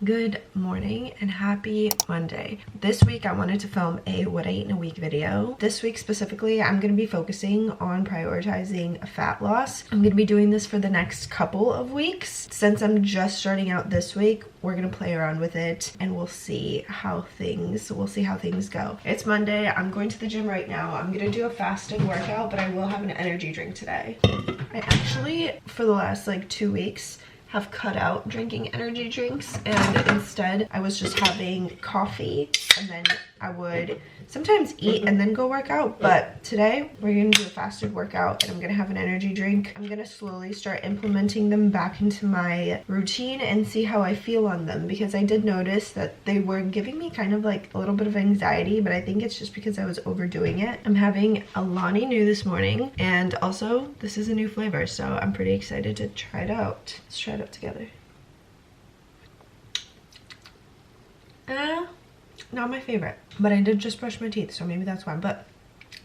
Good morning and happy Monday. This week I wanted to film a what I eat in a week video. This week specifically, I'm going to be focusing on prioritizing fat loss. I'm going to be doing this for the next couple of weeks. Since I'm just starting out this week, we're going to play around with it and we'll see how things go. It's Monday. I'm going to the gym right now. I'm going to do a fasted workout, but I will have an energy drink today. I actually, for the last 2 weeks, have cut out drinking energy drinks, and instead I was just having coffee, and then I would sometimes eat and then go work out. But today we're gonna do a fasted workout and I'm gonna have an energy drink. I'm gonna slowly start implementing them back into my routine and see how I feel on them, because I did notice that they were giving me kind of a little bit of anxiety, but I think it's just because I was overdoing it. I'm having a Lonnie New this morning, and also this is a new flavor, so I'm pretty excited to try it out. Let's try it out together. Not my favorite, but I did just brush my teeth, so maybe that's why. But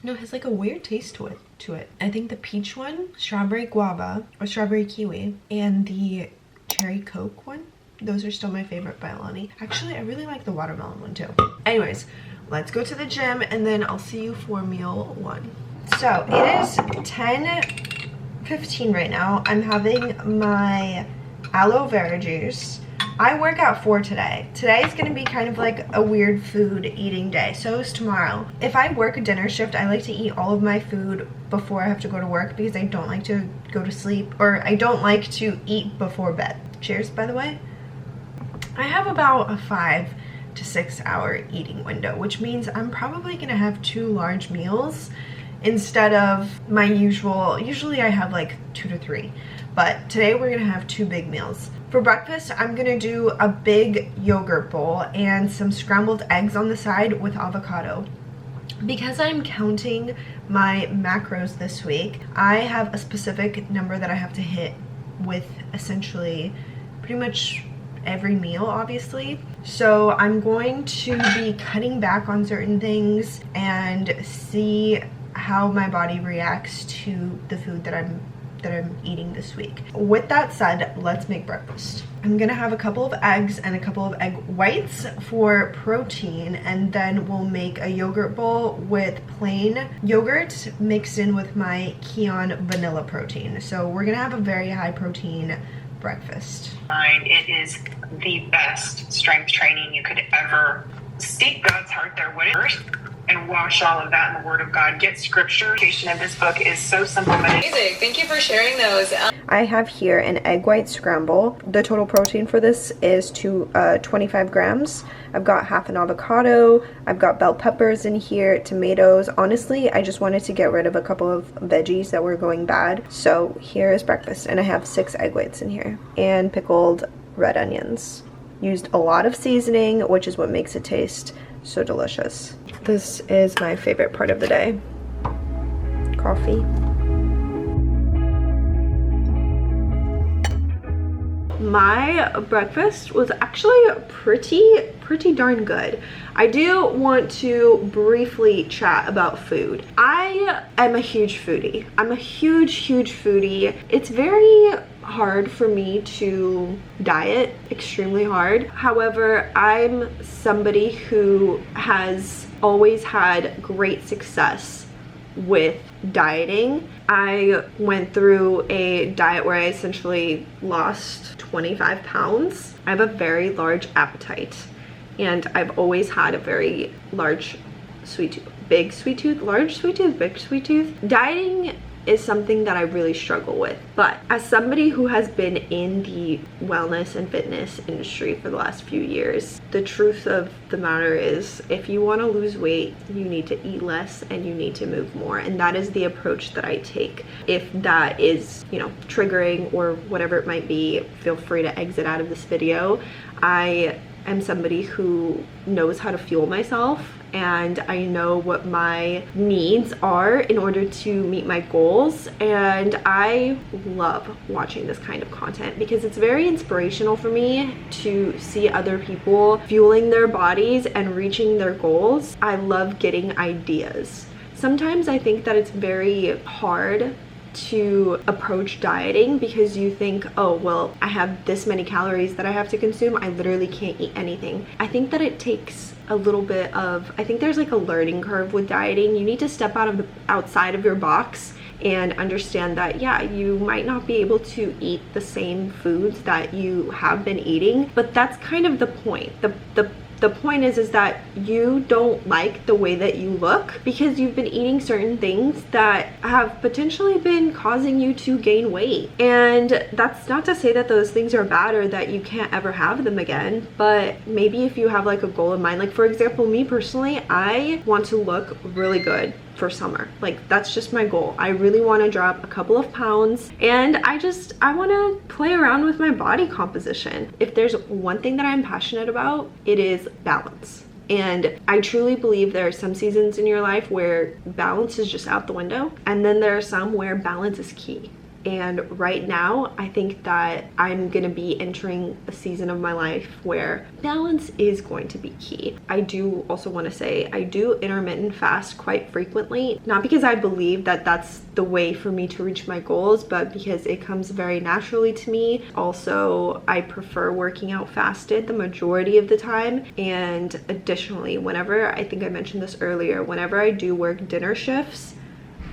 no, it has a weird taste to it. I think the peach one, strawberry guava or strawberry kiwi, and the cherry coke one, those are still my favorite by Lonnie. Actually, I really like the watermelon one too. Anyways, let's go to the gym and then I'll see you for meal one. So it is 10:15 right now. I'm having my aloe vera juice. I work out for today. Today is going to be kind of a weird food eating day. So is tomorrow. If I work a dinner shift, I like to eat all of my food before I have to go to work, because I don't like to go to sleep, or I don't like to eat before bed. Cheers, by the way. I have about a 5 to 6 hour eating window, which means I'm probably going to have 2 large meals instead of my usually I have 2 to 3. But today we're gonna have 2 big meals. For breakfast, I'm gonna do a big yogurt bowl and some scrambled eggs on the side with avocado. Because I'm counting my macros this week, I have a specific number that I have to hit with essentially pretty much every meal, obviously. So I'm going to be cutting back on certain things and see how my body reacts to the food that I'm eating this week. With that said, let's make breakfast. I'm gonna have a couple of eggs and a couple of egg whites for protein, and then we'll make a yogurt bowl with plain yogurt mixed in with my Kion vanilla protein. So we're gonna have a very high protein breakfast. It is the best strength training you could ever. Steep God's heart there with it and wash all of that in the Word of God. Get scripture. The of this book is so simple. Amazing. Thank you for sharing those. I have here an egg white scramble. The total protein for this is 25 grams. I've got half an avocado. I've got bell peppers in here, tomatoes. Honestly, I just wanted to get rid of a couple of veggies that were going bad. So here is breakfast, and I have 6 egg whites in here and pickled red onions. Used a lot of seasoning, which is what makes it taste so delicious. This is my favorite part of the day. Coffee. My breakfast was actually pretty darn good. I do want to briefly chat about food. I am a huge foodie. I'm a huge foodie. It's very hard for me to diet, extremely hard. However, I'm somebody who has always had great success with dieting. I went through a diet where I essentially lost 25 pounds. I have a very large appetite, and I've always had a very large sweet tooth. Big sweet tooth, large sweet tooth, big sweet tooth. Dieting is something that I really struggle with. But as somebody who has been in the wellness and fitness industry for the last few years, the truth of the matter is, if you want to lose weight, you need to eat less and you need to move more. And that is the approach that I take. If that is, triggering or whatever it might be, feel free to exit out of this video. I am somebody who knows how to fuel myself, and I know what my needs are in order to meet my goals, and I love watching this kind of content because it's very inspirational for me to see other people fueling their bodies and reaching their goals. I love getting ideas. Sometimes I think that it's very hard to approach dieting because you think, oh, well, I have this many calories that I have to consume. I literally can't eat anything. I think that it takes a little bit of, I think there's like a learning curve with dieting. You need to step outside of your box and understand that, yeah, you might not be able to eat the same foods that you have been eating, but that's kind of the point. The point is that you don't like the way that you look because you've been eating certain things that have potentially been causing you to gain weight. And that's not to say that those things are bad or that you can't ever have them again, but maybe if you have like a goal in mind, like for example, me personally, I want to look really good for summer. Like that's just my goal. I really want to drop a couple of pounds, and I want to play around with my body composition. If there's one thing that I'm passionate about, it is balance. And I truly believe there are some seasons in your life where balance is just out the window, and then there are some where balance is key. And right now, I think that I'm gonna be entering a season of my life where balance is going to be key. I do also want to say I do intermittent fast quite frequently, not because I believe that that's the way for me to reach my goals, but because it comes very naturally to me. Also, I prefer working out fasted the majority of the time. And additionally, whenever, I think I mentioned this earlier, whenever I do work dinner shifts,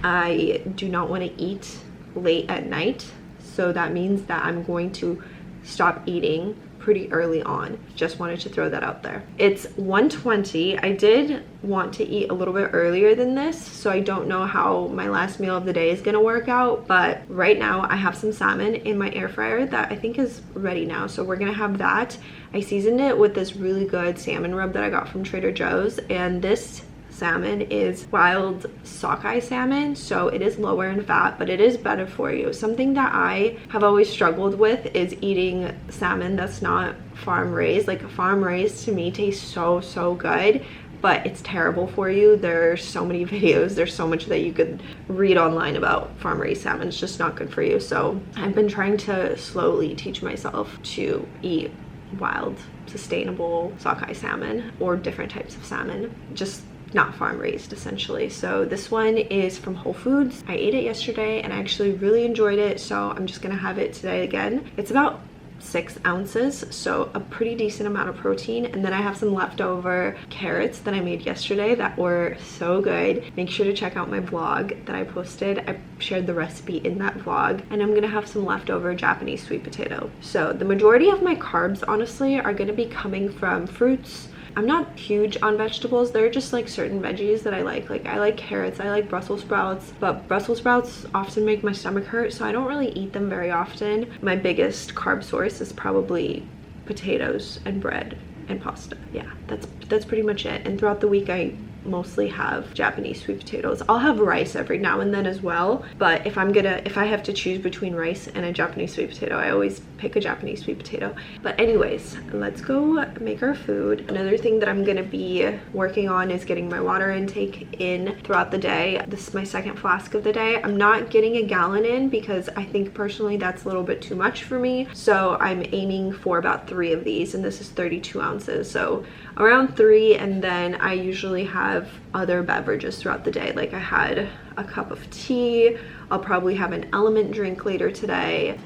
I do not want to eat late at night, so that means that I'm going to stop eating pretty early on. Just wanted to throw that out there. It's 1:20. I did want to eat a little bit earlier than this, so I don't know how my last meal of the day is gonna work out, but right now I have some salmon in my air fryer that I think is ready now, so we're gonna have that. I seasoned it with this really good salmon rub that I got from Trader Joe's, and this salmon is wild sockeye salmon, so it is lower in fat, but it is better for you. Something that I have always struggled with is eating salmon that's not farm raised. Like farm raised to me tastes so good, but it's terrible for you. There's so many videos, there's so much that you could read online about farm raised salmon. It's just not good for you. So I've been trying to slowly teach myself to eat wild, sustainable sockeye salmon or different types of salmon, just not farm raised essentially. So this one is from Whole Foods. I ate it yesterday and I actually really enjoyed it, so I'm just gonna have it today again. It's about 6 ounces, so a pretty decent amount of protein. And then I have some leftover carrots that I made yesterday that were so good. Make sure to check out my vlog that I posted. I shared the recipe in that vlog. And I'm gonna have some leftover Japanese sweet potato. So the majority of my carbs honestly are gonna be coming from fruits. I'm not huge on vegetables. There are just like certain veggies that I like. Like I like carrots, I like Brussels sprouts, but Brussels sprouts often make my stomach hurt, so I don't really eat them very often. My biggest carb source is probably potatoes and bread and pasta. Yeah, that's pretty much it. And throughout the week I mostly have Japanese sweet potatoes. I'll have rice every now and then as well, but if I have to choose between rice and a Japanese sweet potato, I always pick a Japanese sweet potato. But anyways, let's go make our food. Another thing that I'm gonna be working on is getting my water intake in throughout the day. This is my second flask of the day. I'm not getting a gallon in because I think personally that's a little bit too much for me, so I'm aiming for about 3 of these, and this is 32 ounces, so around 3. And then I usually have other beverages throughout the day. Like I had a cup of tea. I'll probably have an Element drink later today.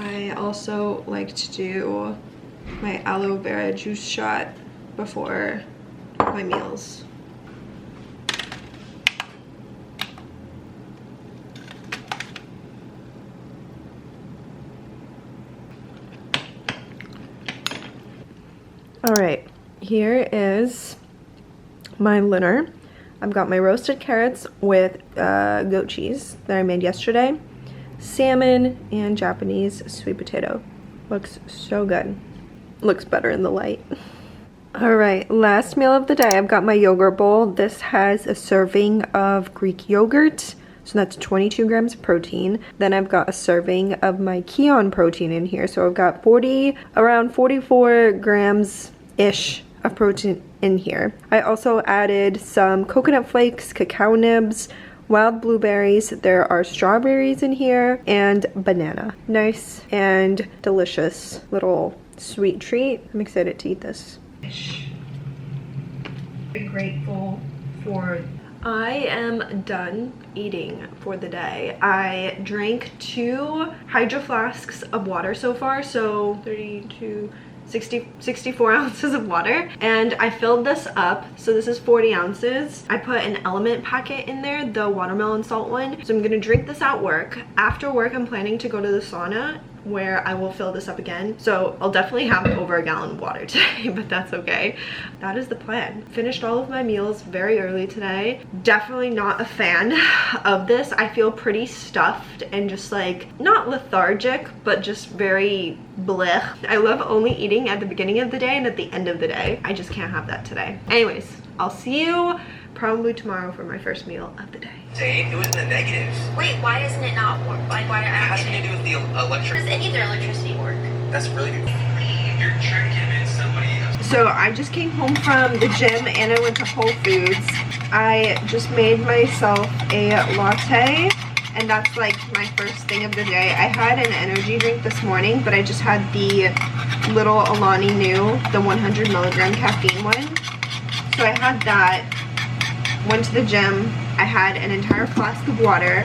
I also like to do my aloe vera juice shot before my meals. All right, here is my dinner. I've got my roasted carrots with goat cheese that I made yesterday, salmon, and Japanese sweet potato. Looks so good. Looks better in the light. All right, last meal of the day. I've got my yogurt bowl. This has a serving of Greek yogurt, so that's 22 grams of protein. Then I've got a serving of my Keon protein in here. So I've got around 44 grams-ish of protein in here. I also added some coconut flakes, cacao nibs, wild blueberries. There are strawberries in here and banana. Nice and delicious little sweet treat. I'm excited to eat this. Very grateful for I am done eating for the day. I drank 2 hydro flasks of water so far, so 64 ounces of water, and I filled this up. So this is 40 ounces. I put an Element packet in there, the watermelon salt one. So I'm gonna drink this at work. After work, I'm planning to go to the sauna where I will fill this up again. So I'll definitely have over a gallon of water today, but that's okay. That is the plan. Finished all of my meals very early today. Definitely not a fan of this. I feel pretty stuffed and just like, not lethargic, but just very blech. I love only eating at the beginning of the day and at the end of the day. I just can't have that today. Anyways, I'll see you probably tomorrow for my first meal of the day. It was in the negatives. Wait, why doesn't it not work? Like, why It has something to do with the electric. does any of their electricity work? That's really good. You're trying to convince somebody else. So I just came home from the gym and I went to Whole Foods. I just made myself a latte, and that's like my first thing of the day. I had an energy drink this morning, but I just had the little Alani Nu, the 100 milligram caffeine one. So I had that, went to the gym. I had an entire flask of water.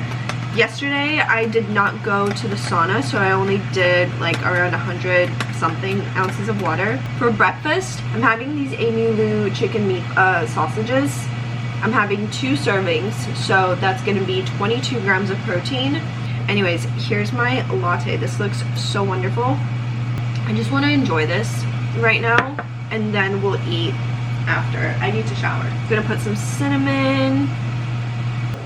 Yesterday I did not go to the sauna, so I only did like around 100 something ounces of water. For breakfast, I'm having these Amy Lou chicken meat sausages. I'm having 2 servings, so that's gonna be 22 grams of protein. Anyways, here's my latte. This looks so wonderful. I just want to enjoy this right now, and then we'll eat after. I need to shower. I'm gonna put some cinnamon.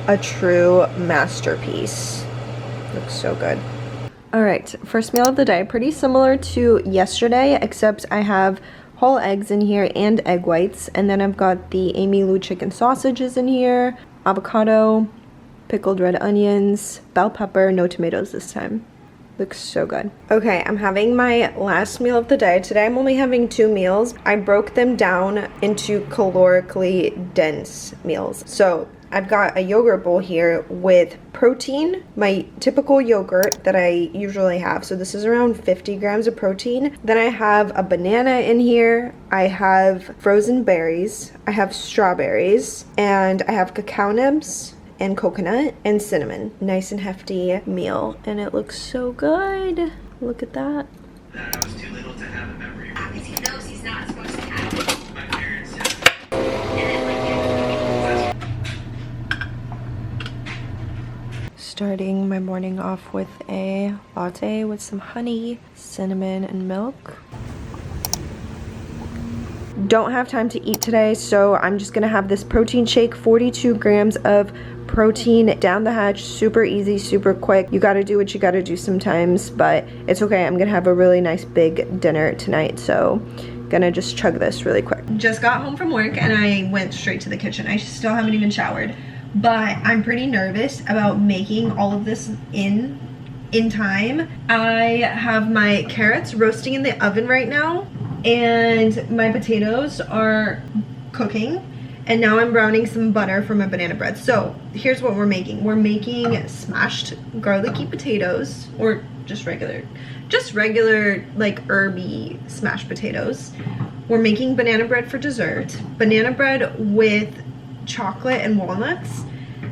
A true masterpiece. Looks so good. All right, first meal of the day, pretty similar to yesterday, except I have whole eggs in here and egg whites, and then I've got the Amy Lou chicken sausages in here, avocado, pickled red onions, bell pepper, no tomatoes this time. Looks so good. Okay, I'm having my last meal of the day. Today I'm only having 2 meals. I broke them down into calorically dense meals. So I've got a yogurt bowl here with protein, my typical yogurt that I usually have. So this is around 50 grams of protein. Then I have a banana in here. I have frozen berries. I have strawberries. And I have cacao nibs and coconut and cinnamon. Nice and hefty meal. And it looks so good. Look at that. I was too little to have a memory. Because he knows he's not supposed to have it. My parents have. Starting my morning off with a latte with some honey, cinnamon, and milk. Don't have time to eat today, so I'm just gonna have this protein shake, 42 grams of protein down the hatch, super easy, super quick. You gotta do what you gotta do sometimes, but it's okay. I'm gonna have a really nice big dinner tonight, so gonna just chug this really quick. Just got home from work and I went straight to the kitchen. I still haven't even showered, but I'm pretty nervous about making all of this in time. I have my carrots roasting in the oven right now, and my potatoes are cooking, and now I'm browning some butter for my banana bread. So here's what we're making. We're making smashed garlicky potatoes, or just regular like herby smashed potatoes. We're making banana bread for dessert, banana bread with chocolate and walnuts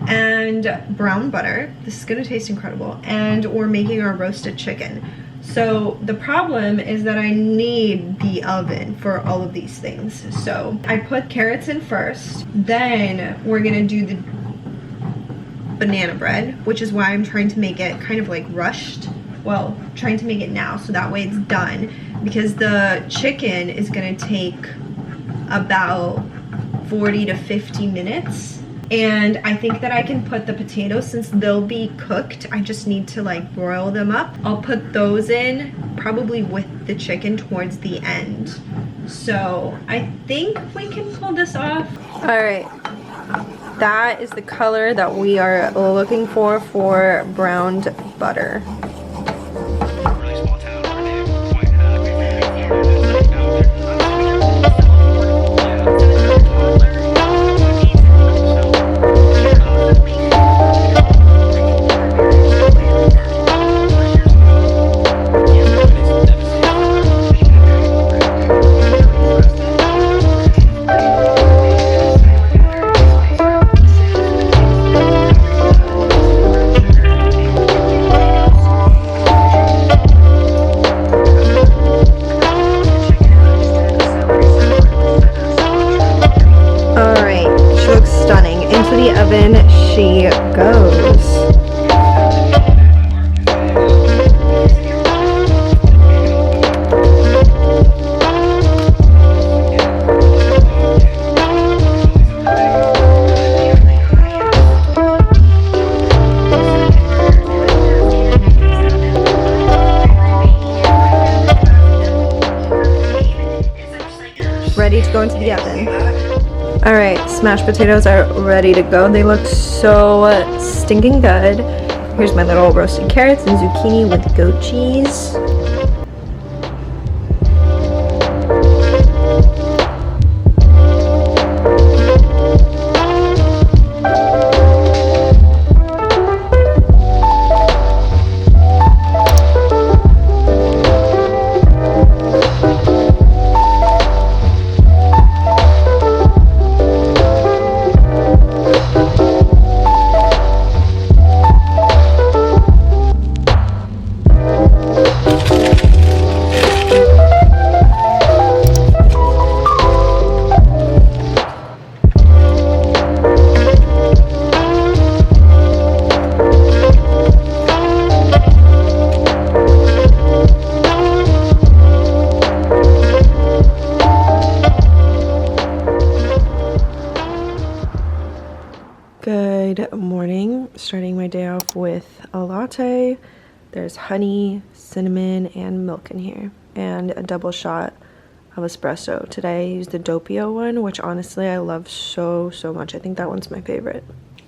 and brown butter. This is gonna taste incredible. And we're making our roasted chicken. So the problem is that I need the oven for all of these things. So I put carrots in first, then we're gonna do the banana bread, which is why I'm trying to make it kind of like rushed. Well, trying to make it now so that way it's done, because the chicken is gonna take about 40 to 50 minutes. And I think that I can put the potatoes, since they'll be cooked, I just need to like broil them up. I'll put those in probably with the chicken towards the end. So I think we can pull this off. All right, that is the color that we are looking for browned butter. Really small town where they quite have going to the oven. All right, smashed potatoes are ready to go. They look so stinking good. Here's my little roasted carrots and zucchini with goat cheese. Good morning. Starting my day off with a latte. There's honey, cinnamon, and milk in here, and a double shot of espresso. Today I used the Doppio one, which honestly I love so much. I think that one's my favorite.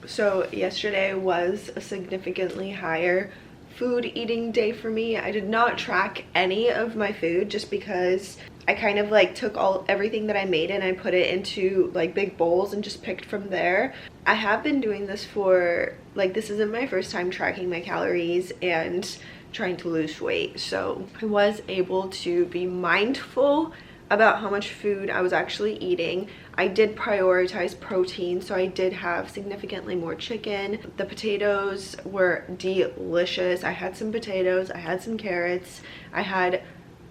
So yesterday was a significantly higher food eating day for me. I did not track any of my food just because I kind of like took everything that I made and I put it into like big bowls and just picked from there. I have been doing this for like, this isn't my first time tracking my calories and trying to lose weight. So I was able to be mindful about how much food I was actually eating. I did prioritize protein, so I did have significantly more chicken. The potatoes were delicious. I had some potatoes, I had some carrots, I had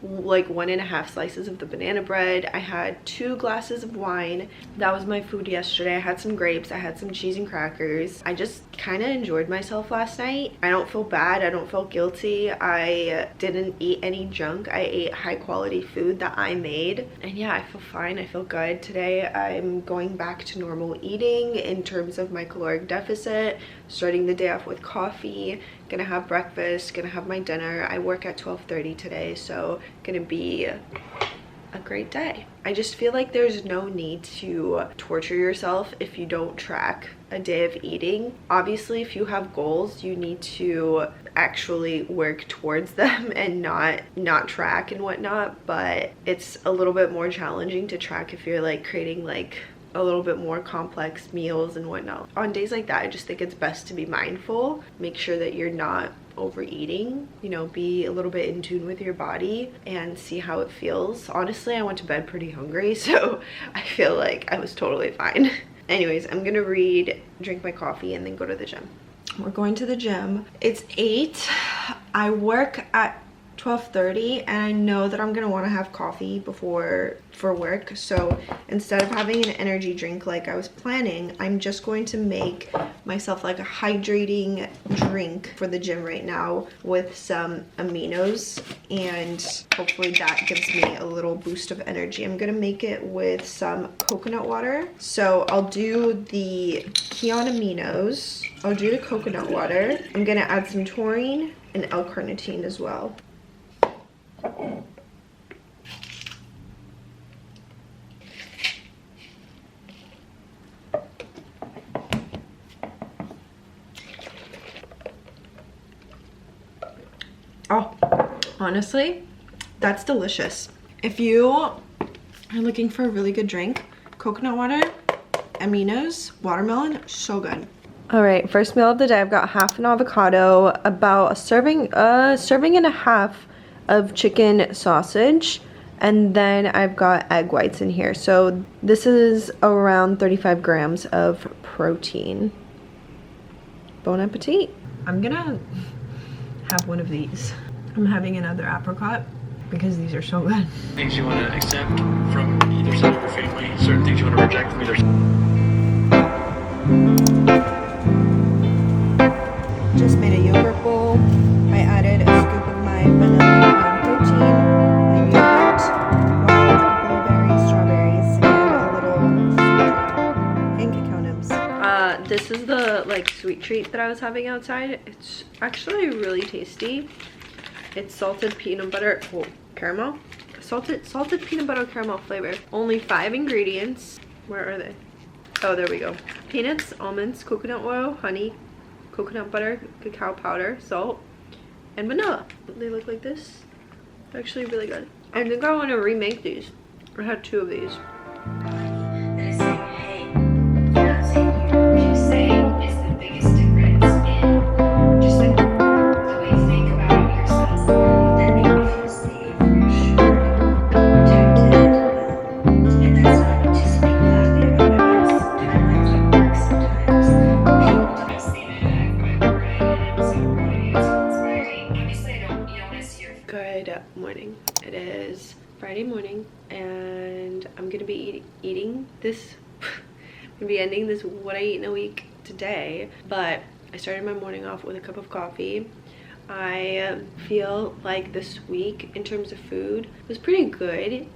like 1.5 slices of the banana bread, I had 2 glasses of wine. That was my food yesterday. I had some grapes, I had some cheese and crackers. I just kind of enjoyed myself last night. I don't feel bad, I don't feel guilty. I didn't eat any junk. I ate high quality food that I made, and yeah, I feel fine. I feel good. Today I'm going back to normal eating in terms of my caloric deficit, starting the day off with coffee, gonna have breakfast, gonna have my dinner. I work at 12:30 today, so gonna be a great day. I just feel like there's no need to torture yourself if you don't track a day of eating. Obviously, if you have goals, you need to actually work towards them and not track and whatnot, but it's a little bit more challenging to track if you're like creating like a little bit more complex meals and whatnot. On days like that, I just think it's best to be mindful, make sure that you're not overeating, you know, be a little bit in tune with your body and see how it feels. Honestly, I went to bed pretty hungry, so I feel like I was totally fine. Anyways, I'm gonna read, drink my coffee, and then go to the gym. We're going to the gym. It's 8. I work at 12:30 and I know that I'm gonna want to have coffee for work, so instead of having an energy drink like I was planning, I'm just going to make myself like a hydrating drink for the gym right now with some aminos, and hopefully that gives me a little boost of energy. I'm gonna make it with some coconut water, so I'll do the Kion aminos, I'll do the coconut water, I'm gonna add some taurine and L-carnitine as well. Oh, honestly, that's delicious. If you are looking for a really good drink, coconut water, aminos, watermelon, so good. All right, first meal of the day. I've got half an avocado, about a serving and a half of chicken sausage, and then I've got egg whites in here. So this is around 35 grams of protein. Bon appetit. I'm gonna have one of these. I'm having another apricot because these are so good. Things you want to accept from either side of your family, certain things you want to reject from either side. Just made a yogurt bowl. I added a scoop of my vanilla protein, my yogurt, wild blueberries, strawberries, and a little sweet and cacao nibs. This is the like sweet treat that I was having outside. It's actually really tasty. It's salted peanut butter, caramel, salted peanut butter caramel flavor. Only 5 ingredients. Where are they? Oh, there we go. Peanuts, almonds, coconut oil, honey, coconut butter, cacao powder, salt, and vanilla. They look like this. They're actually really good. I think I want to remake these. I had 2 of these. That is saying, hey, you're not saying you. Just saying is the biggest difference in just like the way you think about yourself. That make me feel safe, reassured, protected. And that's not just being happy about it. Sometimes it works. Sometimes people don't see that. I've read it. I'm so proud of you. It's inspiring. Obviously, you don't want to see your Good morning. It is Friday morning and I'm gonna be eating this I'm gonna be ending this what I eat in a week today, but I started my morning off with a cup of coffee. I feel like this week in terms of food was pretty good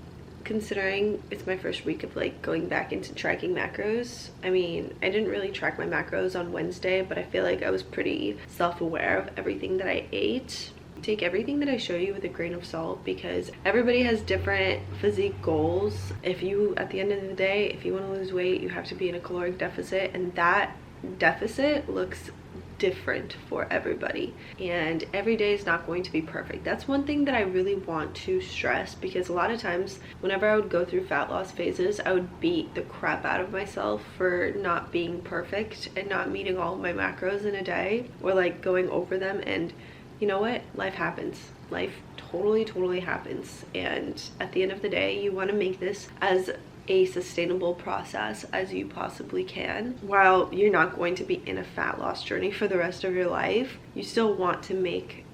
considering it's my first week of like going back into tracking macros. I mean, I didn't really track my macros on Wednesday, but I feel like I was pretty self-aware of everything that I ate. Take everything that I show you with a grain of salt because everybody has different physique goals. If you, at the end of the day, if you want to lose weight, you have to be in a caloric deficit, and that deficit looks different for everybody, and every day is not going to be perfect. That's one thing that I really want to stress, because a lot of times whenever I would go through fat loss phases, I would beat the crap out of myself for not being perfect and not meeting all of my macros in a day, or like going over them. And you know what? Life happens. Life totally happens. And at the end of the day, you want to make this as a sustainable process as you possibly can. While you're not going to be in a fat loss journey for the rest of your life, you still want to make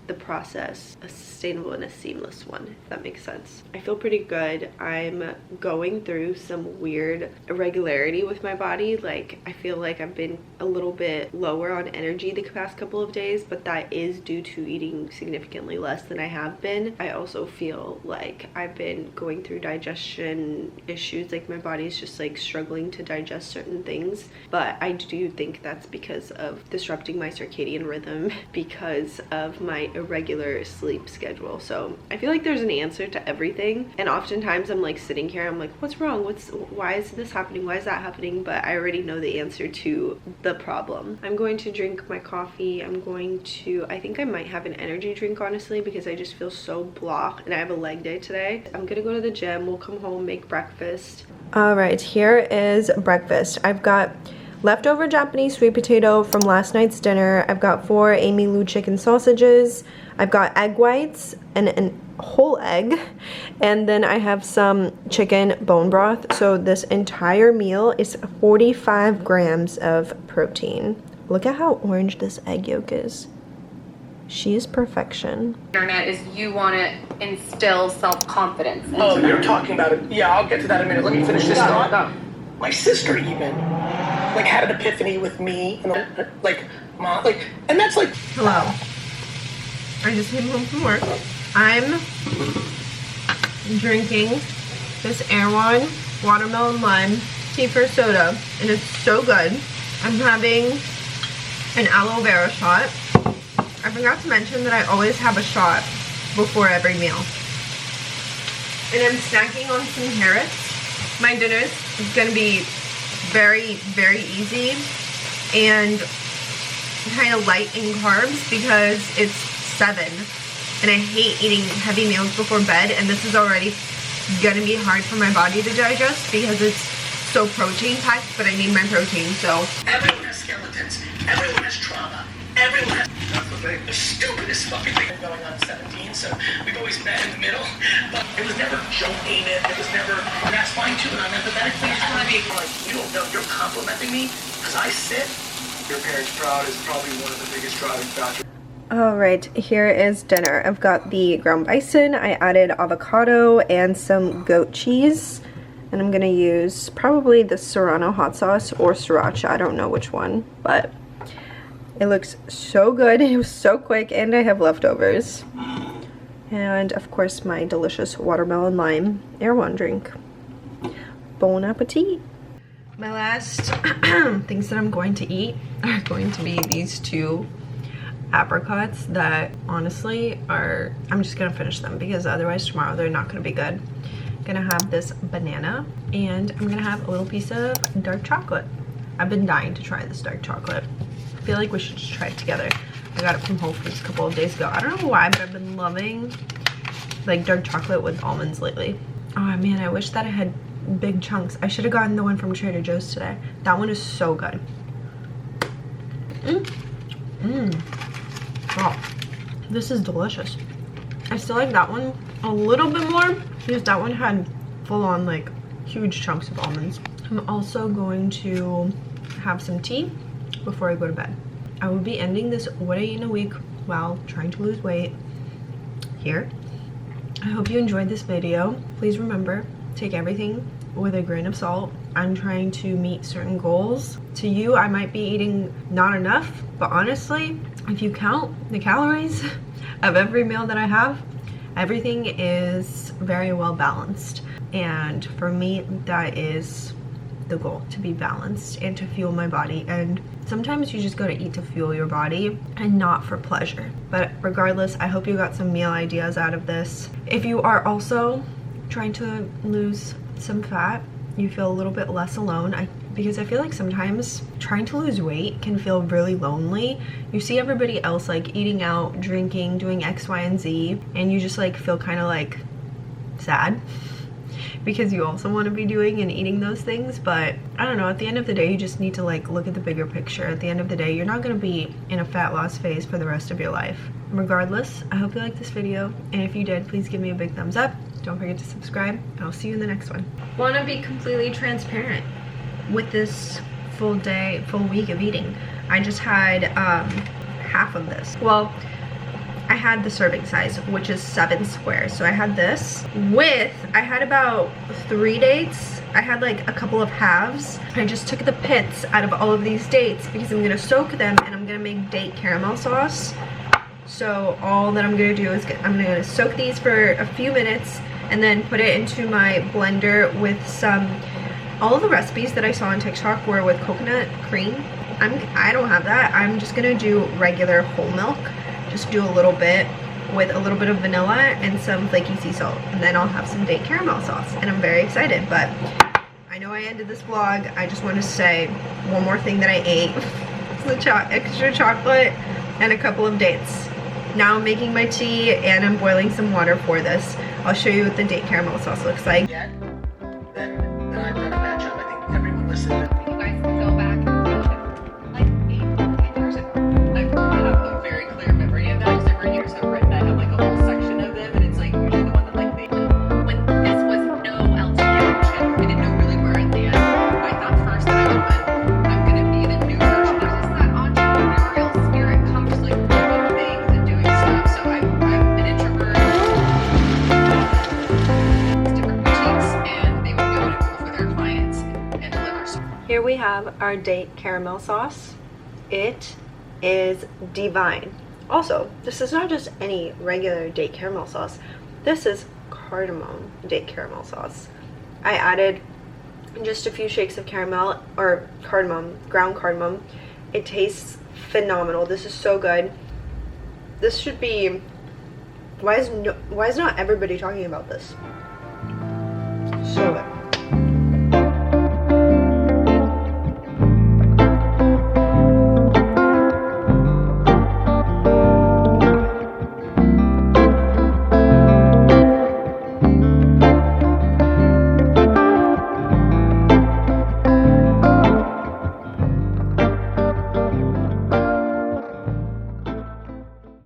the process a sustainable and a seamless one, if that makes sense. I feel pretty good. I'm going through some weird irregularity with my body. Like, I feel like I've been a little bit lower on energy the past couple of days, but that is due to eating significantly less than I have been. I also feel like I've been going through digestion issues, like my body's just like struggling to digest certain things, but I do think that's because of disrupting my circadian rhythm because of my irregular sleep schedule. So I feel like there's an answer to everything, and oftentimes I'm like sitting here, I'm like, what's wrong, why is this happening, why is that happening? But I already know the answer to the problem. I'm going to drink my coffee. I think I might have an energy drink, honestly, because I just feel so blah, and I have a leg day today. I'm gonna go to the gym, we'll come home, make breakfast. All right, here is breakfast. I've got leftover Japanese sweet potato from last night's dinner. I've got 4 Amy Lou chicken sausages. I've got egg whites and a whole egg. And then I have some chicken bone broth. So this entire meal is 45 grams of protein. Look at how orange this egg yolk is. She is perfection. Internet is you want to instill self-confidence. Oh, you're talking about it. Yeah, I'll get to that in a minute. Let me finish this thought. My sister even like had an epiphany with me, and like mom, like, and that's like. Hello. I just came home from work. I'm drinking this Erewhon watermelon lime kefir soda, and it's so good. I'm having an aloe vera shot. I forgot to mention that I always have a shot before every meal. And I'm snacking on some carrots. My dinner is gonna be very easy and kind of light in carbs because it's 7 and I hate eating heavy meals before bed, and this is already gonna be hard for my body to digest because it's so protein packed, but I need my protein. So Everyone has skeletons. Everyone has trauma. Everyone has the stupidest fucking thing going on at 17. So we've always met in the middle, but it was never joking it. It was never. And that's fine too. And I'm empathetic. I just want to be like, you don't know, you're complimenting me because I sit. Your parents' proud is probably one of the biggest driving factors. all right, here is dinner. I've got the ground bison. I added avocado and some goat cheese, and I'm gonna use probably the Serrano hot sauce or sriracha. I don't know which one, but it looks so good. It was so quick, and I have leftovers. And of course my delicious watermelon lime Erewhon drink. Bon appetit. My last things that I'm going to eat are going to be these 2 apricots that honestly are, I'm just gonna finish them because otherwise tomorrow they're not gonna be good. I'm gonna have this banana and I'm gonna have a little piece of dark chocolate. I've been dying to try this dark chocolate. I feel like we should just try it together. I got it from Whole Foods a couple of days ago. I don't know why, but I've been loving like dark chocolate with almonds lately. Oh man, I wish that I had big chunks. I should have gotten the one from Trader Joe's today. That one is so good. Wow, this is delicious. I still like that one a little bit more because that one had full-on like huge chunks of almonds. I'm also going to have some tea before I go to bed. I will be ending this what I eat in a week while trying to lose weight here. I hope you enjoyed this video. Please remember, take everything with a grain of salt. I'm trying to meet certain goals. To you, I might be eating not enough, but honestly, if you count the calories of every meal that I have, everything is very well balanced. And for me, that is the goal, to be balanced and to fuel my body. And sometimes you just gotta eat to fuel your body and not for pleasure. But regardless, I hope you got some meal ideas out of this. If you are also trying to lose some fat, you feel a little bit less alone, because I feel like sometimes trying to lose weight can feel really lonely. You see everybody else like eating out, drinking, doing X, Y, and Z, and you just like feel kind of like sad because you also want to be doing and eating those things. But I don't know, at the end of the day, you just need to like look at the bigger picture. At the end of the day, you're not going to be in a fat loss phase for the rest of your life. Regardless, I hope you liked this video, and if you did, please give me a big thumbs up. Don't forget to subscribe, and I'll see you in the next one. Want to be completely transparent with this full week of eating. I just had half of this. Well, I had the serving size, which is 7 squares. So I had this with, I had about 3 dates. I had like a couple of halves. I just took the pits out of all of these dates because I'm gonna soak them and I'm gonna make date caramel sauce. So all that I'm gonna do is I'm gonna soak these for a few minutes and then put it into my blender with some, all of the recipes that I saw on TikTok were with coconut cream. I don't have that. I'm just gonna do regular whole milk. Just do a little bit with a little bit of vanilla and some flaky sea salt, and then I'll have some date caramel sauce, and I'm very excited. But I know I ended this vlog. I just want to say one more thing that I ate. It's the extra chocolate and a couple of dates. Now I'm making my tea and I'm boiling some water for this. I'll show you what the date caramel sauce looks like. Yet, then I've done a bad job. I think everyone listened. You guys can go back and watch it like 8 years ago. I have a very clear memory of that because every year I've written, I have like a whole section of them, and it's like usually the one that like made when this was no LTE option. I didn't know really where in the end. I thought first that I would went, I'm gonna be the new version. There's just that entrepreneurial spirit comes just like doing things and doing stuff. So I'm an introvert. Different boutiques, and they would go and move with their clients and deliver. So Here we have our date caramel sauce. It is divine. Also, this is not just any regular date caramel sauce. This is cardamom date caramel sauce. I added just a few shakes of caramel or cardamom, ground cardamom. It tastes phenomenal. This is so good. This should be, why is not everybody talking about this? So good.